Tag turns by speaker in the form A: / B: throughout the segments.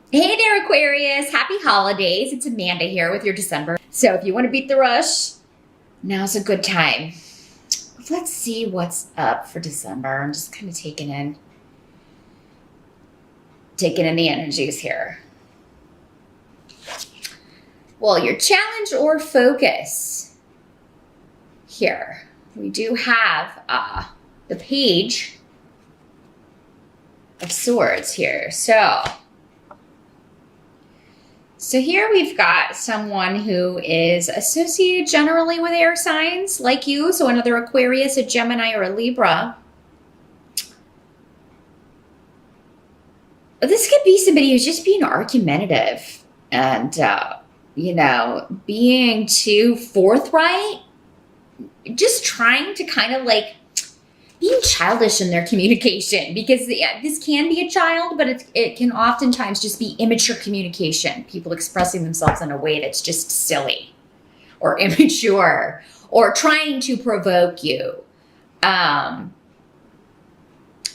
A: Hey there, Aquarius. Happy holidays. It's Amanda here with your December. So if you want to beat the rush, now's a good time. Let's see what's up for December. I'm just kind of taking in the energies here. Well, your challenge or focus here. We do have the Page of Swords here. So here we've got someone who is associated generally with air signs like you. So another Aquarius, a Gemini, or a Libra. This could be somebody who's just being argumentative and, being too forthright. Just trying to kind of like being childish in their communication, because this can be a child, but it can oftentimes just be immature communication. People expressing themselves in a way that's just silly or immature or trying to provoke you.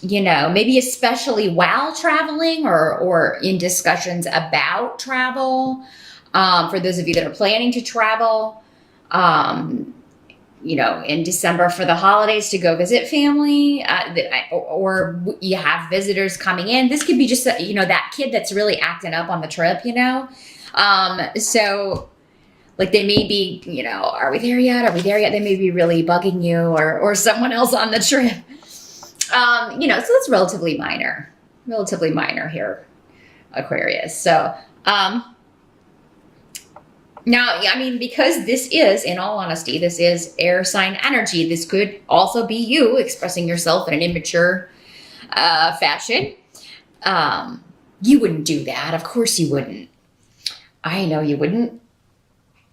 A: Maybe especially while traveling or in discussions about travel. For those of you that are planning to travel, in December for the holidays to go visit family, or you have visitors coming in. This could be just, that kid that's really acting up on the trip, So like they may be, are we there yet? Are we there yet? They may be really bugging you or someone else on the trip. So it's relatively minor here, Aquarius. So, now, because this is, in all honesty, this is air sign energy. This could also be you expressing yourself in an immature fashion. You wouldn't do that. Of course you wouldn't. I know you wouldn't.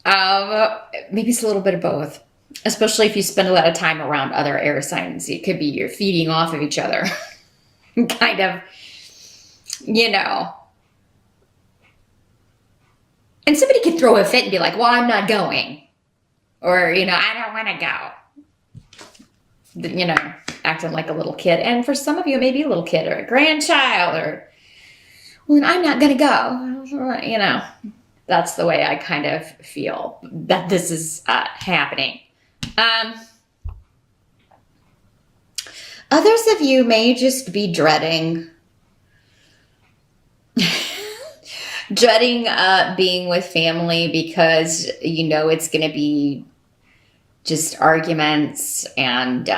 A: Maybe it's a little bit of both, especially if you spend a lot of time around other air signs. It could be you're feeding off of each other. Kind of, And somebody could throw a fit and be like, well, I'm not going. Or, I don't want to go. Acting like a little kid. And for some of you, maybe a little kid or a grandchild well, I'm not going to go. That's the way I kind of feel that this is happening. Others of you may just be dreading being with family because it's going to be just arguments and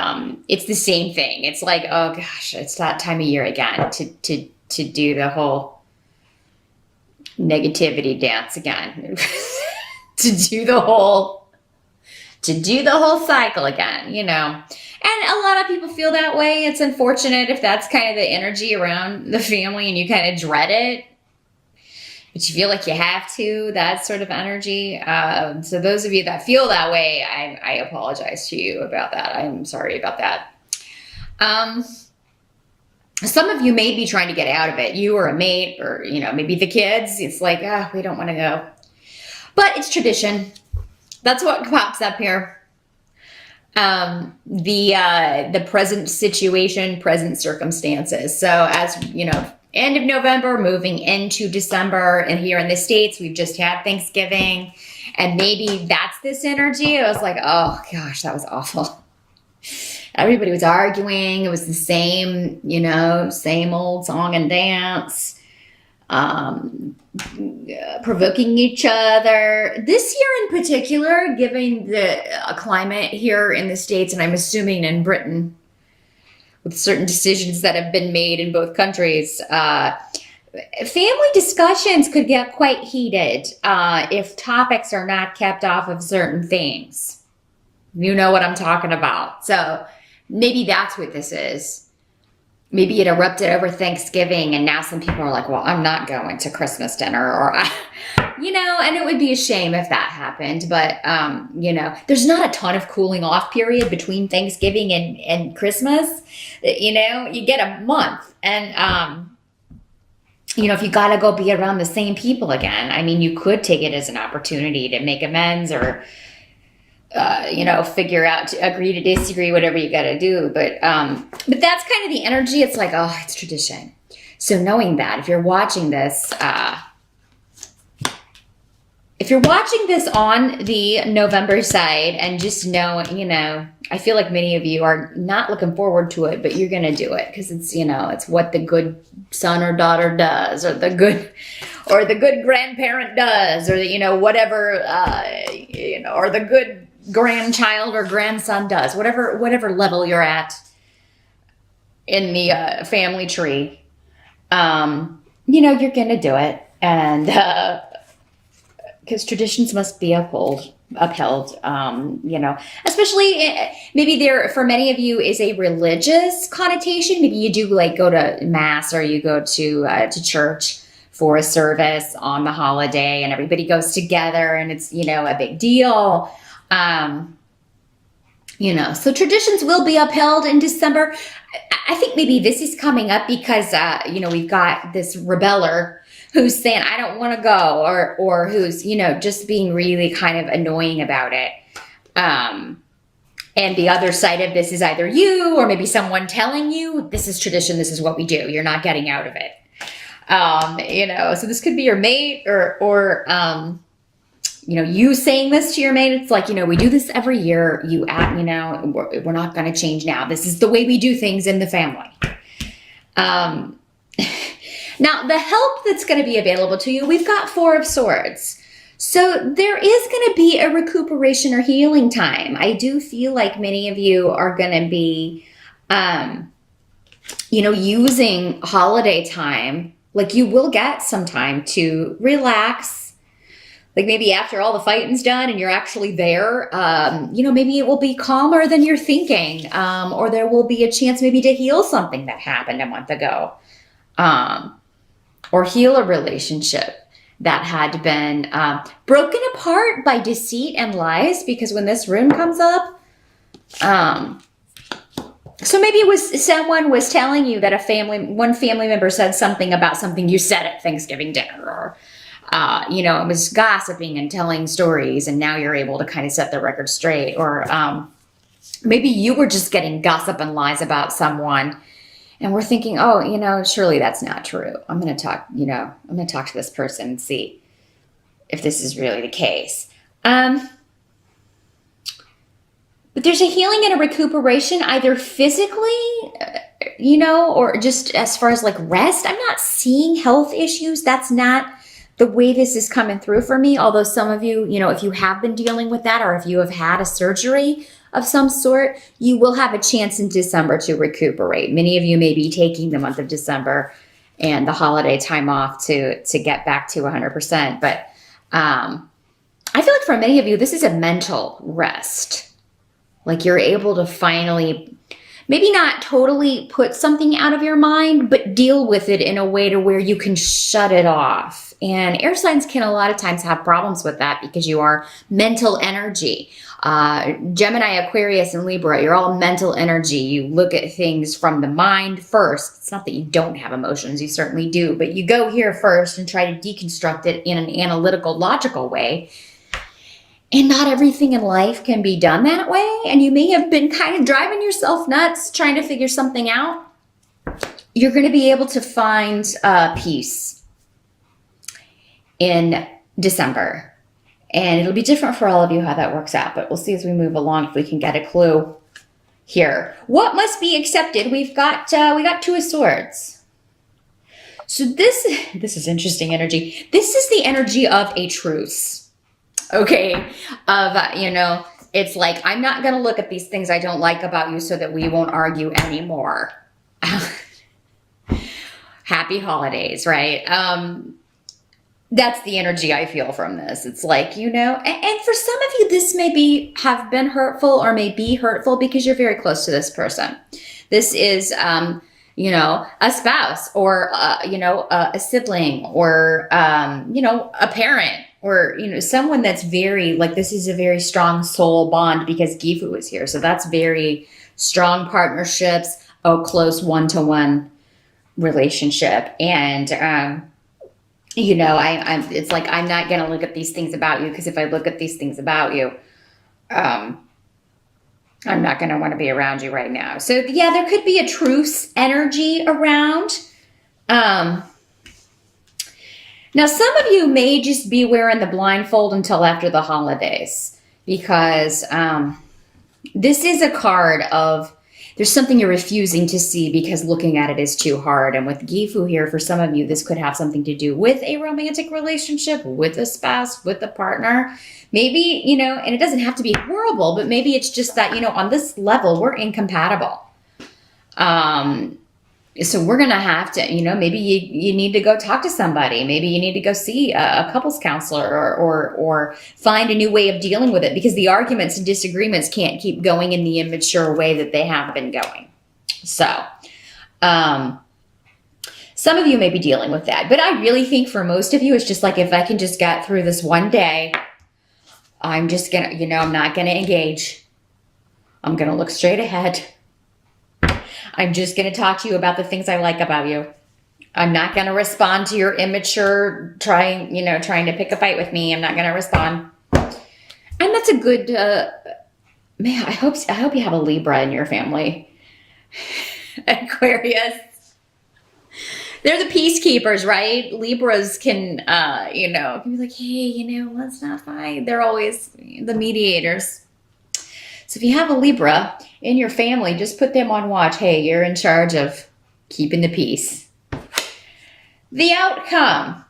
A: it's the same thing. It's like, oh gosh, it's that time of year again to do the whole negativity dance again. to do the whole cycle again, And a lot of people feel that way. It's unfortunate if that's kind of the energy around the family and you kind of dread it. But you feel like you have to, that sort of energy. So those of you that feel that way, I apologize to you about that. I'm sorry about that. Some of you may be trying to get out of it. You or a mate or, maybe the kids. It's like, we don't want to go. But it's tradition. That's what pops up here. The present situation, present circumstances. So as, end of November, moving into December, and here in the States, we've just had Thanksgiving, and maybe that's this energy. I was like, oh gosh, that was awful. Everybody was arguing. It was the same, same old song and dance, provoking each other. This year in particular, given the climate here in the States, and I'm assuming in Britain, with certain decisions that have been made in both countries, family discussions could get quite heated if topics are not kept off of certain things. You know what I'm talking about. So maybe that's what this is. Maybe it erupted over Thanksgiving and now some people are like, well, I'm not going to Christmas dinner or, and it would be a shame if that happened. But, there's not a ton of cooling off period between Thanksgiving and Christmas. You get a month and, if you got to go be around the same people again, you could take it as an opportunity to make amends or, figure out, to agree to disagree, whatever you got to do. But that's kind of the energy. It's like, oh, it's tradition. So knowing that, if you're watching this, if you're watching this on the November side, and just know, you know, I feel like many of you are not looking forward to it, but you're going to do it because it's, you know, it's what the good son or daughter does, or the good grandparent does, or, you know, whatever, you know, or the good grandchild or grandson does, whatever level you're at in the family tree. You know, you're going to do it. And, because traditions must be upheld, you know, especially maybe there, for many of you, is a religious connotation. Maybe you do like go to mass, or you go to church for a service on the holiday, and everybody goes together, and it's, you know, a big deal. You know, so traditions will be upheld in December. I think maybe this is coming up because, you know, we've got this rebeller who's saying, I don't want to go, or who's, you know, just being really kind of annoying about it. And the other side of this is either you, or maybe someone telling you, this is tradition, this is what we do, you're not getting out of it. You know, so this could be your mate, or you know, you saying this to your mate. It's like, you know, we do this every year, you know, we're not going to change now. This is the way we do things in the family. Now, the help that's going to be available to you, we've got 4 of Swords. So there is going to be a recuperation or healing time. I do feel like many of you are going to be, you know, using holiday time. Like, you will get some time to relax. Like, maybe after all the fighting's done and you're actually there, you know, maybe it will be calmer than you're thinking. Or there will be a chance maybe to heal something that happened a month ago. Or heal a relationship that had been broken apart by deceit and lies, because when this rune comes up, so maybe it was someone was telling you that one family member said something about something you said at Thanksgiving dinner, or, you know, it was gossiping and telling stories, and now you're able to kind of set the record straight. Or maybe you were just getting gossip and lies about someone, and we're thinking, oh, you know, surely that's not true. I'm going to talk, you know, I'm going to talk to this person and see if this is really the case. But there's a healing and a recuperation, either physically, you know, or just as far as like rest. I'm not seeing health issues. That's not the way this is coming through for me. Although some of you, you know, if you have been dealing with that, or if you have had a surgery of some sort, you will have a chance in December to recuperate. Many of you may be taking the month of December and the holiday time off to get back to 100%. But I feel like for many of you, this is a mental rest. Like, you're able to finally, maybe not totally put something out of your mind, but deal with it in a way to where you can shut it off. And air signs can a lot of times have problems with that, because you are mental energy. Gemini, Aquarius, and Libra, you're all mental energy. You look at things from the mind first. It's not that you don't have emotions, you certainly do, but you go here first and try to deconstruct it in an analytical, logical way. And not everything in life can be done that way. And you may have been kind of driving yourself nuts trying to figure something out. You're going to be able to find peace in December. And it'll be different for all of you how that works out. But we'll see as we move along if we can get a clue here. What must be accepted? We got 2 of Swords. So this is interesting energy. This is the energy of a truce. Okay, of, you know, it's like, I'm not going to look at these things I don't like about you so that we won't argue anymore. Happy holidays, right? That's the energy I feel from this. It's like, you know, and for some of you, this may have been hurtful, or may be hurtful because you're very close to this person. This is, you know, a spouse, or, you know, a sibling, or, you know, a parent, or, you know, someone that's very, like, this is a very strong soul bond because Gifu is here. So that's very strong partnerships, a close one-to-one relationship. And, you know, it's like, I'm not going to look at these things about you, because if I look at these things about you, I'm not going to want to be around you right now. So yeah, there could be a truce energy around. Um, Now, some of you may just be wearing the blindfold until after the holidays because this is a card of there's something you're refusing to see because looking at it is too hard. And with Gifu here, for some of you, this could have something to do with a romantic relationship, with a spouse, with a partner. Maybe, and it doesn't have to be horrible, but maybe it's just that, on this level, we're incompatible. So we're going to have to, maybe you need to go talk to somebody. Maybe you need to go see a couples counselor or find a new way of dealing with it, because the arguments and disagreements can't keep going in the immature way that they have been going. So some of you may be dealing with that, but I really think for most of you, it's just like, if I can just get through this one day, I'm just going to, I'm not going to engage. I'm going to look straight ahead. I'm just going to talk to you about the things I like about you. I'm not going to respond to your immature trying to pick a fight with me. I'm not going to respond. And that's a good, man, I hope you have a Libra in your family. Aquarius. They're the peacekeepers, right? Libras can, can be like, hey, let's not fight. They're always the mediators. So if you have a Libra in your family, just put them on watch. Hey, you're in charge of keeping the peace. The outcome.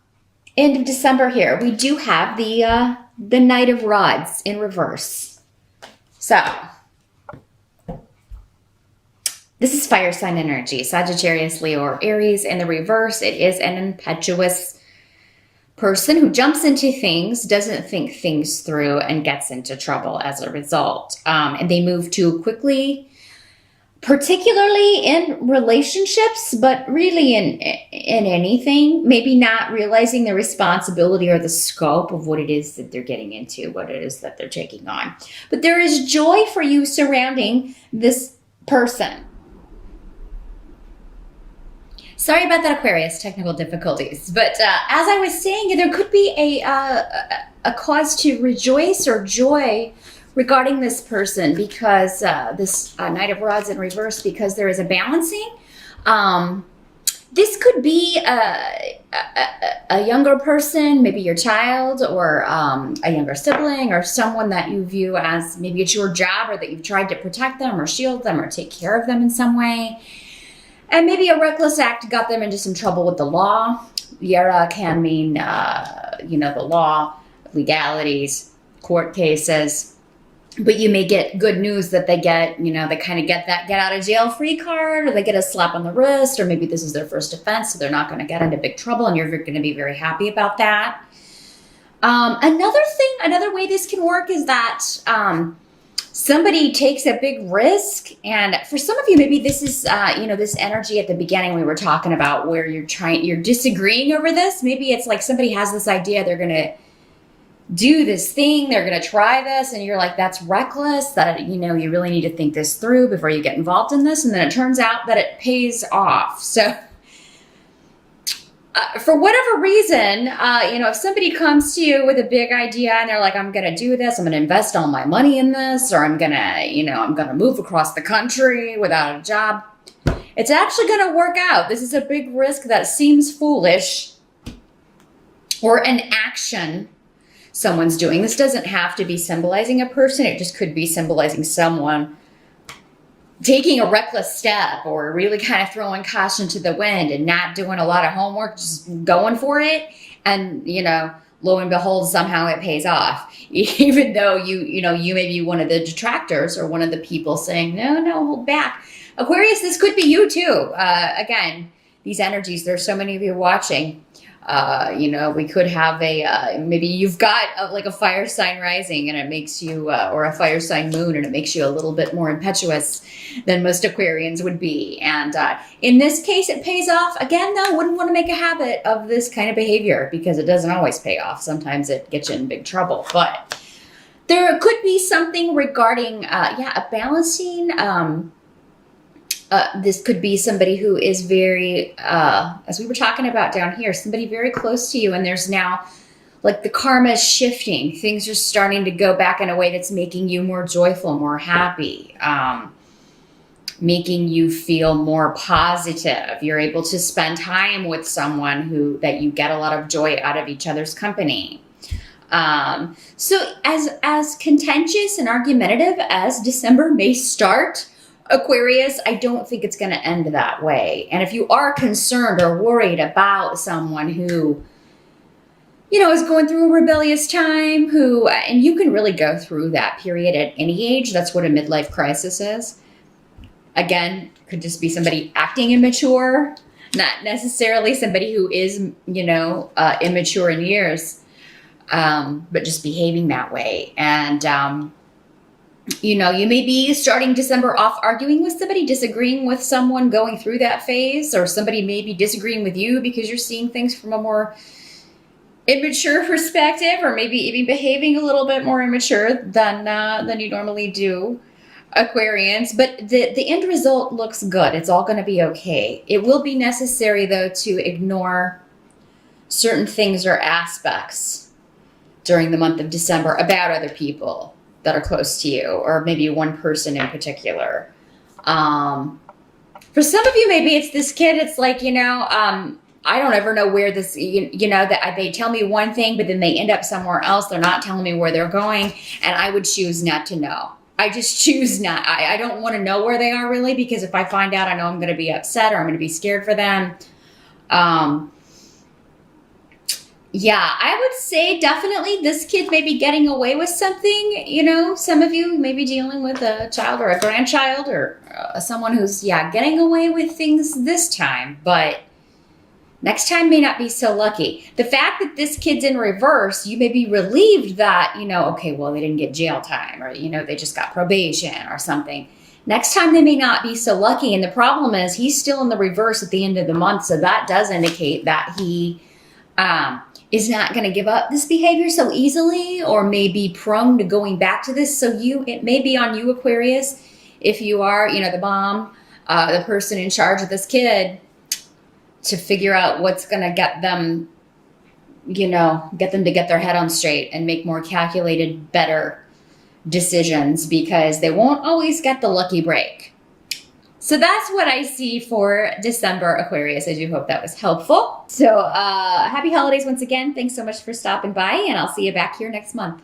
A: End of December here. We do have the Knight of Rods in reverse. So this is fire sign energy. Sagittarius, Leo, or Aries. In the reverse, it is an impetuous person who jumps into things, doesn't think things through, and gets into trouble as a result. And they move too quickly, particularly in relationships, but really in anything, maybe not realizing the responsibility or the scope of what it is that they're getting into, what it is that they're taking on. But there is joy for you surrounding this person. Sorry about that, Aquarius, technical difficulties. But as I was saying, there could be a cause to rejoice or joy regarding this person, because this Knight of Rods in reverse, because there is a balancing. This could be a younger person, maybe your child, or a younger sibling, or someone that you view as maybe it's your job, or that you've tried to protect them or shield them or take care of them in some way. And maybe a reckless act got them into some trouble with the law. Yara can mean, the law, legalities, court cases. But you may get good news that they get, they kind of get that get out of jail free card, or they get a slap on the wrist, or maybe this is their first offense, so they're not going to get into big trouble, and you're going to be very happy about that. Another way this can work is that somebody takes a big risk. And for some of you, maybe this is, this energy at the beginning we were talking about, where you're disagreeing over this. Maybe it's like somebody has this idea, they're going to do this thing, they're going to try this, and you're like, that's reckless, that, you really need to think this through before you get involved in this. And then it turns out that it pays off. So for whatever reason, if somebody comes to you with a big idea and they're like, I'm going to do this, I'm going to invest all my money in this, or I'm going to move across the country without a job, it's actually going to work out. This is a big risk that seems foolish, or an action someone's doing. This doesn't have to be symbolizing a person. It just could be symbolizing someone taking a reckless step, or really kind of throwing caution to the wind and not doing a lot of homework, just going for it. And, lo and behold, somehow it pays off. Even though you may be one of the detractors, or one of the people saying, no, hold back. Aquarius, this could be you too. Again, these energies, there's so many of you watching. We could have maybe you've got a fire sign rising, and it makes you, or a fire sign moon, and it makes you a little bit more impetuous than most Aquarians would be. And in this case, it pays off. Again, though, wouldn't want to make a habit of this kind of behavior, because it doesn't always pay off. Sometimes it gets you in big trouble. But there could be something regarding, a balancing. This could be somebody who is very, as we were talking about down here, somebody very close to you, and there's now, the karma is shifting. Things are starting to go back in a way that's making you more joyful, more happy. making you feel more positive. You're able to spend time with someone that you get a lot of joy out of each other's company. So as contentious and argumentative as December may start, Aquarius, I don't think it's going to end that way. And if you are concerned or worried about someone who, is going through a rebellious time, and you can really go through that period at any age. That's what a midlife crisis is. Again, could just be somebody acting immature, not necessarily somebody who is, immature in years. But just behaving that way. And, you may be starting December off arguing with somebody, disagreeing with someone going through that phase, or somebody may be disagreeing with you because you're seeing things from a more immature perspective, or maybe even behaving a little bit more immature than you normally do, Aquarians. But the end result looks good. It's all going to be okay. It will be necessary, though, to ignore certain things or aspects during the month of December about other people that are close to you, or maybe one person in particular. For some of you, maybe it's this kid. It's like, I don't ever know where this, that they tell me one thing, but then they end up somewhere else. They're not telling me where they're going. And I would choose not to know. I just choose not. I don't want to know where they are, really, because if I find out, I know I'm going to be upset, or I'm going to be scared for them. Yeah, I would say definitely this kid may be getting away with something. Some of you may be dealing with a child or a grandchild, or someone who's, getting away with things this time. But next time may not be so lucky. The fact that this kid's in reverse, you may be relieved that, okay, well, they didn't get jail time, or, they just got probation or something. Next time they may not be so lucky. And the problem is he's still in the reverse at the end of the month. So that does indicate that he is not going to give up this behavior so easily, or may be prone to going back to this. So it may be on you, Aquarius, if you are, the mom, the person in charge of this kid, to figure out what's going to get them to get their head on straight and make more calculated, better decisions, because they won't always get the lucky break. So that's what I see for December, Aquarius. I do hope that was helpful. So happy holidays once again. Thanks so much for stopping by, and I'll see you back here next month.